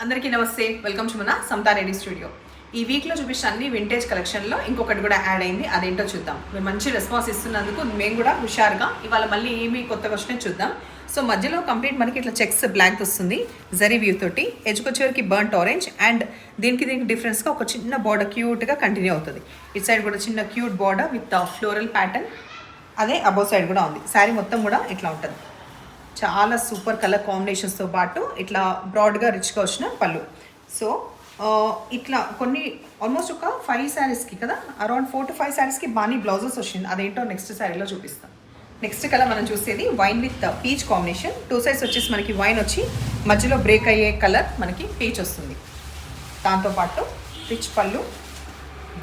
అందరికీ నమస్తే, welcome to మన సమతా రెడీ స్టూడియో. ఈ వీక్లో చూపించిన అన్ని వింటేజ్ కలెక్షన్లో ఇంకొకటి కూడా యాడ్ అయింది, అదేంటో చూద్దాం. మీరు మంచి రెస్పాన్స్ ఇస్తున్నందుకు మేము కూడా హుషారుగా ఇవాళ మళ్ళీ ఏమి కొత్తగా వచ్చినా చూద్దాం. సో మధ్యలో కంప్లీట్ మనకి ఇట్లా చెక్స్ బ్లాక్ వస్తుంది జరీ వ్యూ తోటి, ఎడ్జ్కొచ్చేవరకు బర్న్ట్ ఆరెంజ్ అండ్ దీనికి డిఫరెన్స్గా ఒక చిన్న బార్డర్ క్యూట్గా కంటిన్యూ అవుతుంది. ఇటు సైడ్ కూడా చిన్న cute border with floral pattern, అదే అబౌవ్ సైడ్ కూడా ఉంది. శారీ మొత్తం కూడా ఇట్లా ఉంటుంది. చాలా సూపర్ కలర్ కాంబినేషన్స్తో పాటు ఇట్లా బ్రాడ్గా రిచ్గా వచ్చిన పళ్ళు. సో ఇట్లా కొన్ని ఆల్మోస్ట్ ఒక 5 శారీస్కి కదా, అరౌండ్ 4 to 5 శారీస్కి బాగా బ్లౌజెస్ వచ్చింది. అదేంటో నెక్స్ట్ శారీలో చూపిస్తాం. నెక్స్ట్ కలర్ మనం చూసేది wine with peach combination. 2 sides వచ్చేసి మనకి వైన్ వచ్చి మధ్యలో బ్రేక్ అయ్యే కలర్ మనకి పీచ్ వస్తుంది. దాంతోపాటు రిచ్ పళ్ళు,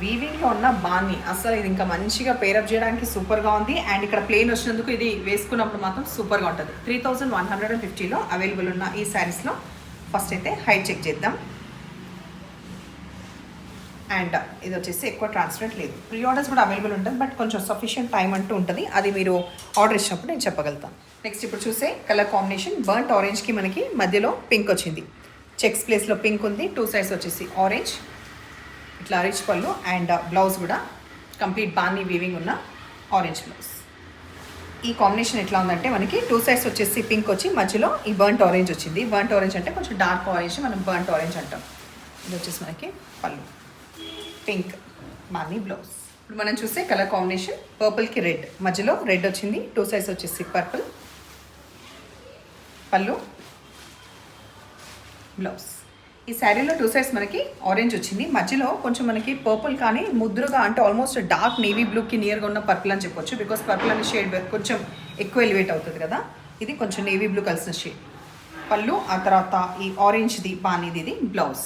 వీవింగ్లో ఉన్న బాన్ని అసలు ఇది ఇంకా మంచిగా పేరప్ చేయడానికి సూపర్గా ఉంది. అండ్ ఇక్కడ ప్లెయిన్ వచ్చినందుకు ఇది వేసుకున్నప్పుడు మాత్రం సూపర్గా ఉంటుంది. 3150లో అవైలబుల్ ఉన్న ఈ శారీస్లో ఫస్ట్ అయితే హైట్ చెక్ చేద్దాం. అండ్ ఇది వచ్చేసి ఎక్కువ ట్రాన్స్పరెంట్ లేదు. ప్రీ ఆర్డర్స్ కూడా అవైలబుల్ ఉంటుంది, బట్ కొంచెం సఫిషియంట్ టైం అంటూ ఉంటుంది. అది మీరు ఆర్డర్ ఇచ్చినప్పుడు నేను చెప్పగలుగుతాను. నెక్స్ట్ ఇప్పుడు చూసే కలర్ కాంబినేషన్ బర్న్ట్ ఆరెంజ్కి మనకి మధ్యలో పింక్ వచ్చింది. చెక్స్ ప్లేస్లో పింక్ ఉంది. 2 సైడ్స్ వచ్చేసి ఆరెంజ్, ఇట్లా రిచ్ పళ్ళు అండ్ బ్లౌజ్ కూడా కంప్లీట్ బాన్నీ వీవింగ్ ఉన్న ఆరెంజ్ బ్లౌజ్. ఈ కాంబినేషన్ ఎట్లా ఉందంటే మనకి 2 సైడ్స్ వచ్చేసి పింక్ వచ్చి మధ్యలో ఈ బర్న్ట్ ఆరెంజ్ వచ్చింది. బర్న్ట్ ఆరెంజ్ అంటే కొంచెం డార్క్ ఆరెంజ్, మనం బర్న్ట్ ఆరెంజ్ అంటాం. ఇది వచ్చేసి మనకి పళ్ళు, పింక్ బాన్నీ బ్లౌజ్. ఇప్పుడు మనం చూసే కలర్ కాంబినేషన్ పర్పుల్కి రెడ్, మధ్యలో రెడ్ వచ్చింది. 2 సైడ్స్ వచ్చేసి పర్పుల్, పళ్ళు, బ్లౌజ్. ఈ శారీలో 2 సైడ్స్ మనకి ఆరెంజ్ వచ్చింది, మధ్యలో కొంచెం మనకి పర్పుల్ కానీ ముద్దురుగా అంటే ఆల్మోస్ట్ డార్క్ నేవీ బ్లూకి నియర్గా ఉన్న పర్పుల్ అని చెప్పొచ్చు. బికాస్ పర్పుల్ అనే షేడ్ కొంచెం ఎక్కువ ఎలివేట్ అవుతుంది కదా, ఇది కొంచెం నేవీ బ్లూ కలిసిన షేడ్. పళ్ళు, ఆ తర్వాత ఈ ఆరెంజ్ది బానీది ఇది బ్లౌజ్.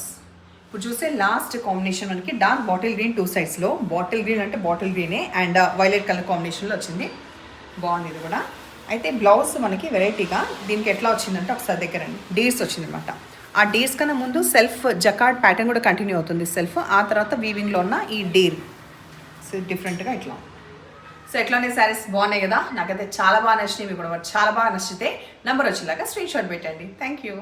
ఇప్పుడు చూసే లాస్ట్ కాంబినేషన్ మనకి డార్క్ బాటిల్ గ్రీన్. 2 సైడ్స్లో బాటిల్ గ్రీన్ అంటే బాటిల్ గ్రీనే అండ్ వైలెట్ కలర్ కాంబినేషన్లో వచ్చింది. బాగుంది ఇది కూడా. అయితే బ్లౌజ్ మనకి వెరైటీగా దీనికి ఎట్లా వచ్చిందంటే ఒకసారి దగ్గరండి డీర్స్ వచ్చింది అనమాట. ఆ డీర్స్ కన్నా ముందు సెల్ఫ్ జకార్డ్ ప్యాటర్న్ కూడా కంటిన్యూ అవుతుంది సెల్ఫ్, ఆ తర్వాత వీవింగ్లో ఉన్న ఈ డీర్. సో డిఫరెంట్గా ఇట్లా. సో ఎట్లానే శారీస్ బాగున్నాయి కదా, నాకైతే చాలా బాగా నచ్చినాయి. మీకు కూడా చాలా బాగా నచ్చితే నెంబర్ వచ్చేలాగా స్క్రీన్ షాట్ పెట్టండి. Thank you.